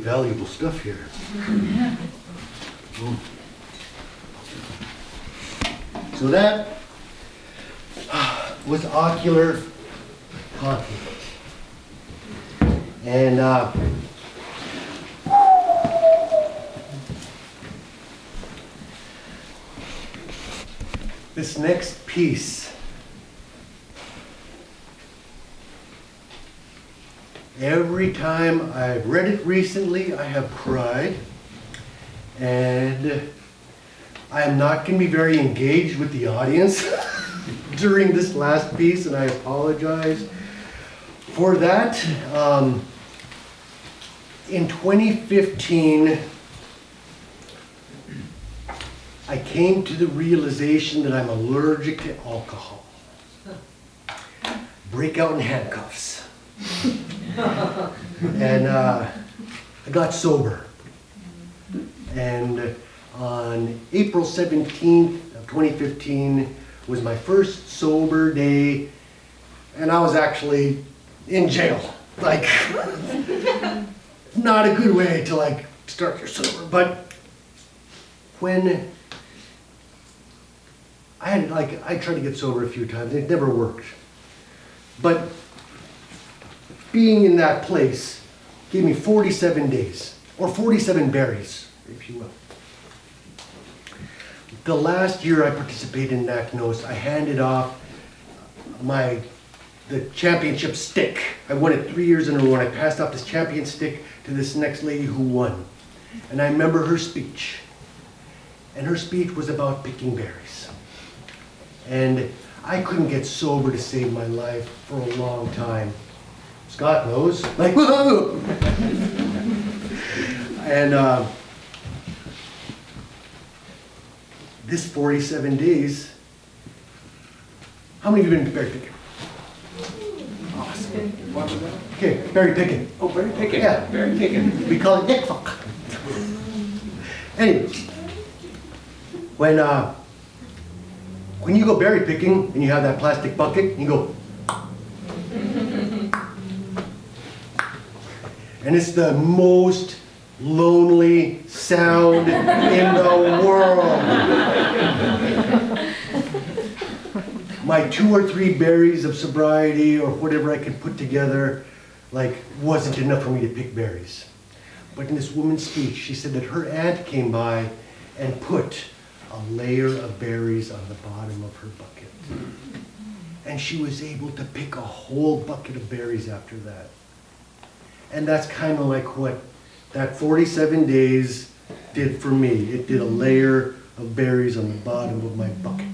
valuable stuff here. So that was ocular conflict. And this next piece, every time I've read it recently, I have cried. And I am not going to be very engaged with the audience during this last piece, and I apologize for that. In 2015, I came to the realization that I'm allergic to alcohol. Break out in handcuffs. And I got sober. And on April 17th of 2015 was my first sober day, and I was actually in jail. Like, not a good way to like start your sober, but when I tried to get sober a few times, it never worked. But being in that place gave me 47 days, or 47 berries, if you will. The last year I participated in NACNOS, I handed off the championship stick. I won it 3 years in a row, and I passed off this champion stick to this next lady who won. And I remember her speech. And her speech was about picking berries. And I couldn't get sober to save my life for a long time. Scott knows. Like, whoa! And this 47 days, how many of you have been berry picking? Awesome. Okay, berry picking. Oh, berry picking. Yeah. Berry picking. We call it dick fuck. Anyway, when you go berry picking and you have that plastic bucket, you go, and it's the most lonely sound in the world. My 2 or 3 berries of sobriety or whatever I could put together, like, wasn't enough for me to pick berries. But in this woman's speech, she said that her aunt came by and put a layer of berries on the bottom of her bucket. And she was able to pick a whole bucket of berries after that. And that's kind of like what that 47 days did for me. It did a layer of berries on the bottom of my bucket.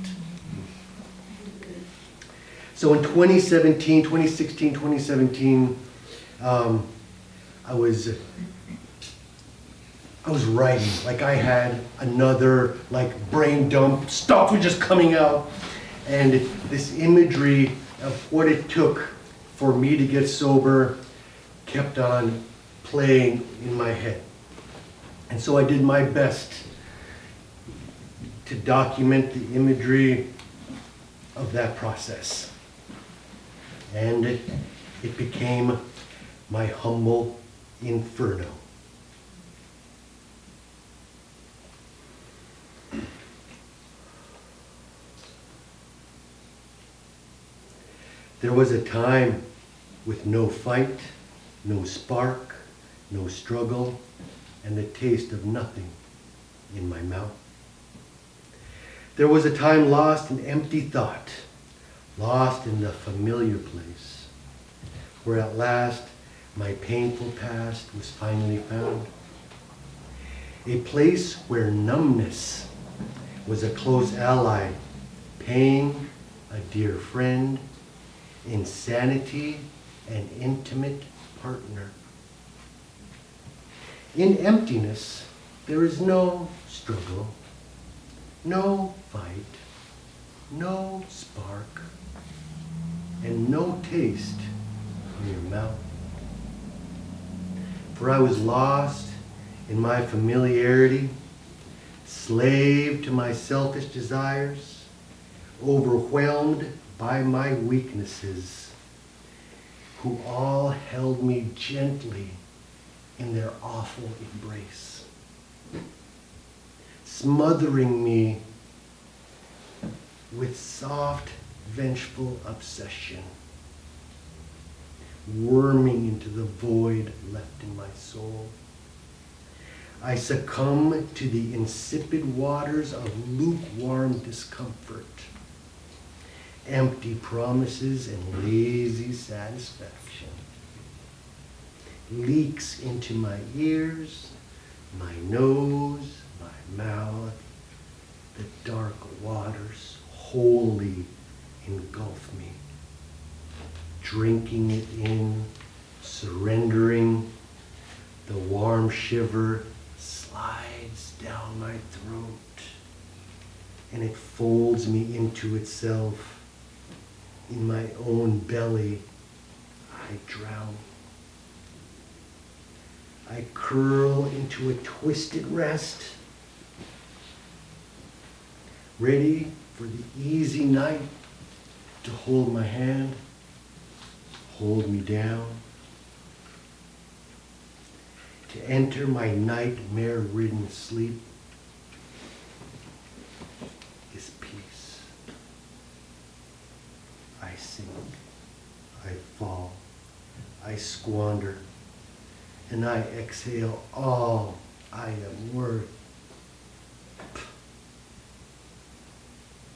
So in 2016, 2017, I was writing. Like, I had another like brain dump. Stuff was just coming out. And this imagery of what it took for me to get sober kept on playing in my head. And so I did my best to document the imagery of that process. And it became my humble Inferno. There was a time with no fight, no spark, no struggle, and the taste of nothing in my mouth. There was a time lost in empty thought, lost in the familiar place, where at last my painful past was finally found. A place where numbness was a close ally, pain a dear friend, insanity an intimate partner. In emptiness, there is no struggle, no fight, no spark, and no taste in your mouth. For I was lost in my familiarity, slave to my selfish desires, overwhelmed by my weaknesses, who all held me gently in their awful embrace, smothering me with soft, vengeful obsession, worming into the void left in my soul. I succumb to the insipid waters of lukewarm discomfort, empty promises and lazy satisfaction. Leaks into my ears, my nose, my mouth. The dark waters wholly engulf me, drinking it in, surrendering. The warm shiver slides down my throat, and it folds me into itself. In my own belly, I drown. I curl into a twisted rest, ready for the easy night to hold my hand, hold me down, to enter my nightmare-ridden sleep is peace. I sink, I fall, I squander, and I exhale all I am worth.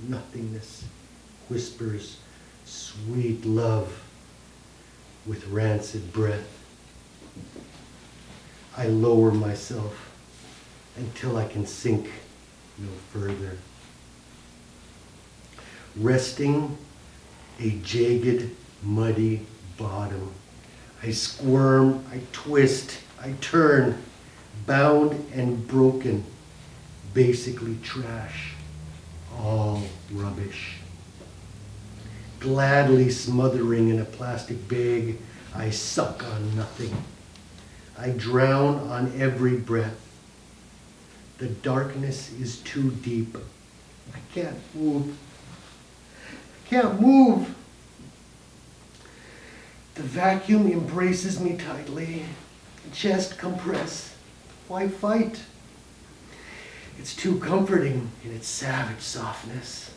Nothingness whispers sweet love with rancid breath. I lower myself until I can sink no further. Resting a jagged, muddy bottom, I squirm, I twist, I turn, bound and broken, basically trash, all rubbish. Gladly smothering in a plastic bag, I suck on nothing. I drown on every breath. The darkness is too deep. I can't move. I can't move. The vacuum embraces me tightly. Chest compressed. Why fight? It's too comforting in its savage softness.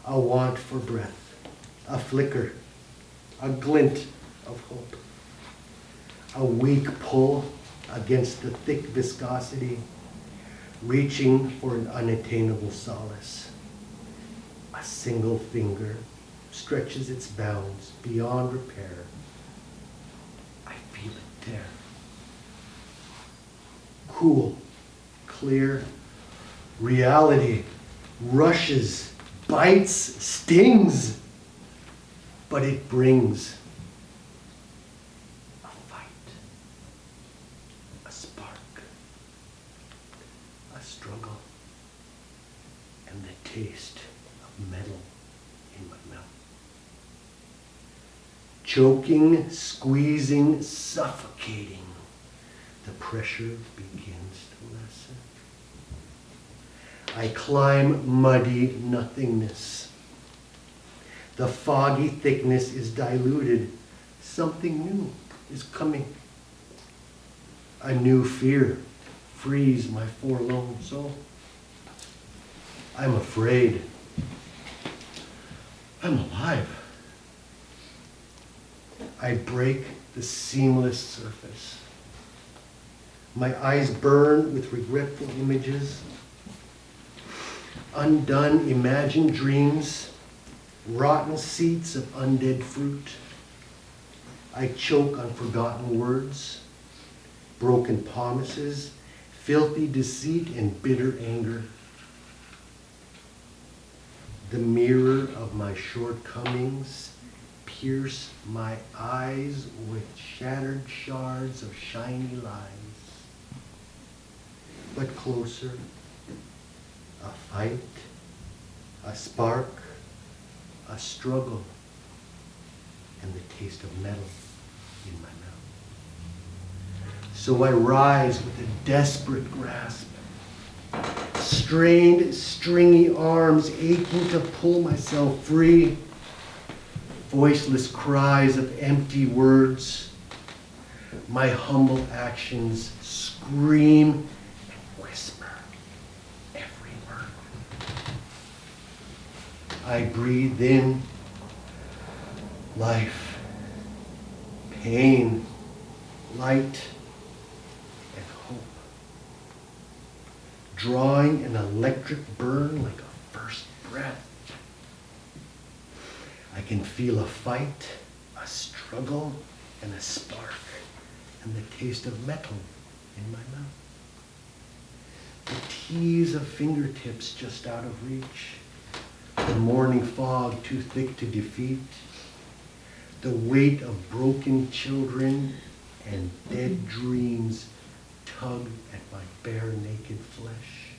A want for breath, a flicker, a glint of hope. A weak pull against the thick viscosity, reaching for an unattainable solace. A single finger stretches its bounds beyond repair. I feel it there. Cool, clear, reality rushes, bites, stings, but it brings a fight, a spark, a struggle, and the taste of metal in my mouth. Choking, squeezing, suffocating, the pressure begins to lessen. I climb muddy nothingness. The foggy thickness is diluted. Something new is coming. A new fear frees my forlorn soul. I'm afraid. I'm alive. I break the seamless surface. My eyes burn with regretful images, undone imagined dreams, rotten seeds of undead fruit. I choke on forgotten words, broken promises, filthy deceit, and bitter anger. The mirror of my shortcomings pierce my eyes with shattered shards of shiny lies. But closer, a fight, a spark, a struggle, and the taste of metal in my mouth. So I rise with a desperate grasp, strained, stringy arms aching to pull myself free, voiceless cries of empty words, My humble actions scream and whisper every word. I breathe in life, pain, light, and hope, drawing an electric burn like a first breath. I can feel a fight, a struggle, and a spark, and the taste of metal in my mouth. The tease of fingertips just out of reach, the morning fog too thick to defeat, the weight of broken children and dead dreams tug at my bare naked flesh.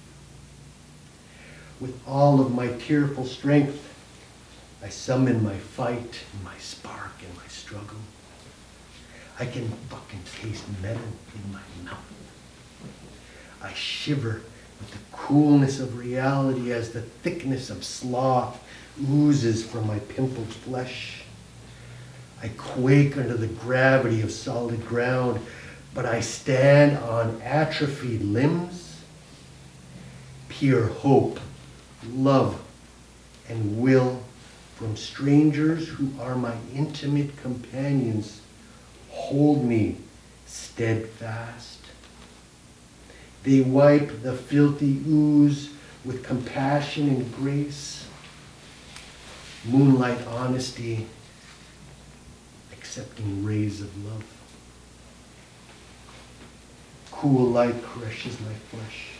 With all of my tearful strength, I summon my fight, my spark, and my struggle. I can fucking taste metal in my mouth. I shiver with the coolness of reality as the thickness of sloth oozes from my pimpled flesh. I quake under the gravity of solid ground, but I stand on atrophied limbs. Pure hope, love, and will from strangers who are my intimate companions hold me steadfast. They wipe the filthy ooze with compassion and grace. Moonlight honesty, accepting rays of love. Cool light caresses my flesh.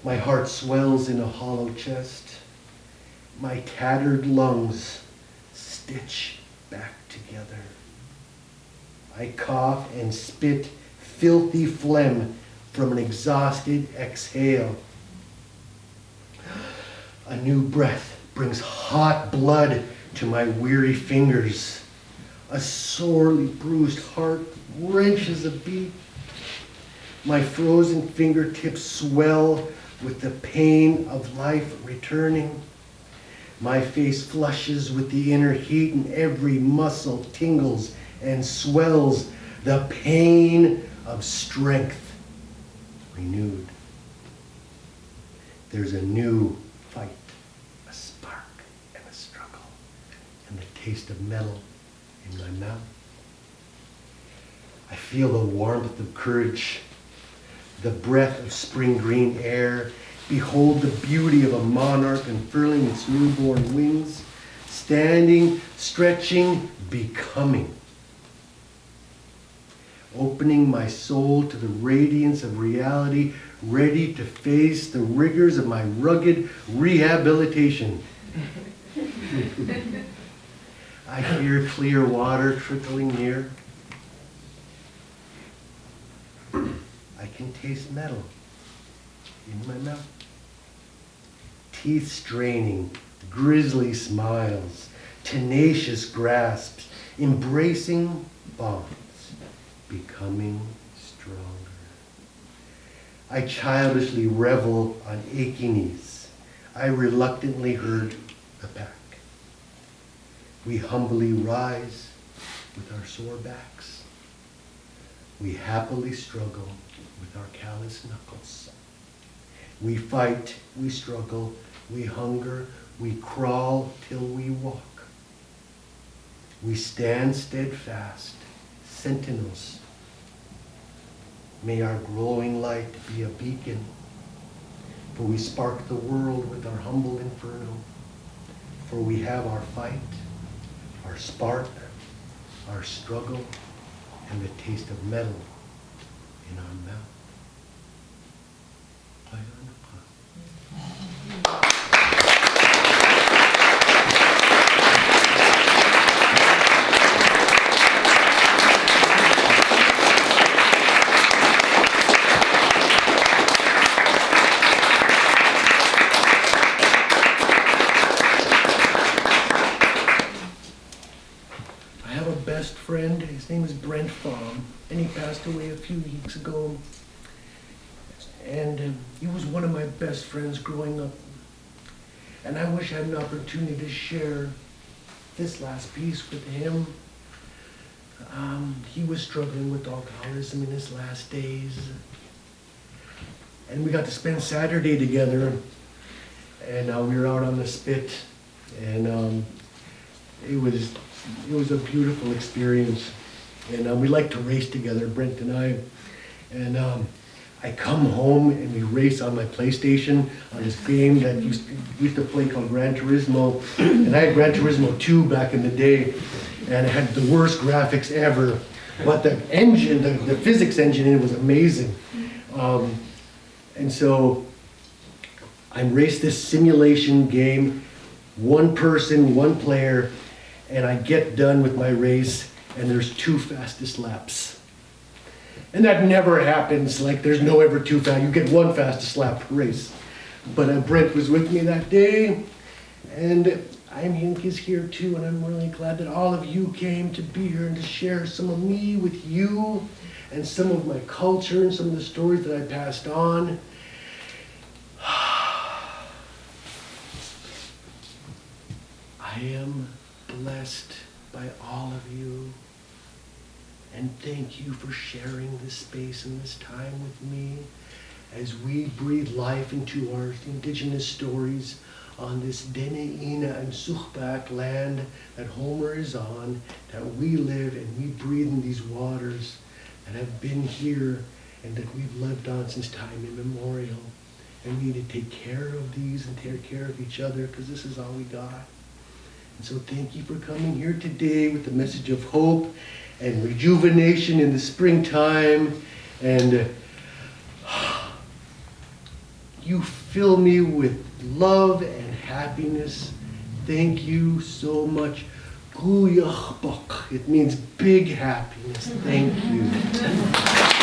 My heart swells in a hollow chest. My tattered lungs stitch back together. I cough and spit filthy phlegm from an exhausted exhale. A new breath brings hot blood to my weary fingers. A sorely bruised heart wrenches a beat. My frozen fingertips swell with the pain of life returning. My face flushes with the inner heat and every muscle tingles and swells, the pain of strength renewed. There's a new fight, a spark and a struggle, and the taste of metal in my mouth. I feel the warmth of courage, the breath of spring green air. Behold the beauty of a monarch unfurling its newborn wings, standing, stretching, becoming. Opening my soul to the radiance of reality, ready to face the rigors of my rugged rehabilitation. I hear clear water trickling near. I can taste metal in my mouth. Teeth straining, grisly smiles, tenacious grasps, embracing bonds, becoming stronger. I childishly revel on achy knees. I reluctantly herd the pack. We humbly rise with our sore backs. We happily struggle with our callous knuckles. We fight, we struggle, we hunger, we crawl till we walk. We stand steadfast, sentinels. May our glowing light be a beacon, for we spark the world with our humble inferno. For we have our fight, our spark, our struggle, and the taste of metal in our mouth. Friend, his name is Brent Fahm, and he passed away a few weeks ago. And he was one of my best friends growing up. And I wish I had an opportunity to share this last piece with him. he was struggling with alcoholism in his last days. And we got to spend Saturday together, and we were out on the spit, and it was a beautiful experience. And we like to race together, Brent and I. And I come home and we race on my PlayStation on this game that we used to play called Gran Turismo. And I had Gran Turismo 2 back in the day, and it had the worst graphics ever. But the engine, the physics engine in it was amazing. And so I raced this simulation game, one person, one player, and I get done with my race, and there's 2 fastest laps. And that never happens. Like, there's no ever 2 fast. You get 1 fastest lap per race. But Brent was with me that day, and I think he's here too, and I'm really glad that all of you came to be here and to share some of me with you, and some of my culture, and some of the stories that I passed on. I am blessed by all of you. And thank you for sharing this space and this time with me as we breathe life into our indigenous stories on this Dene'ina and Sukhbak land that Homer is on, that we live and we breathe in these waters that have been here and that we've lived on since time immemorial. And we need to take care of these and take care of each other, because this is all we got. And so thank you for coming here today with the message of hope and rejuvenation in the springtime, and you fill me with love and happiness. Thank you so much. It means big happiness. Thank you.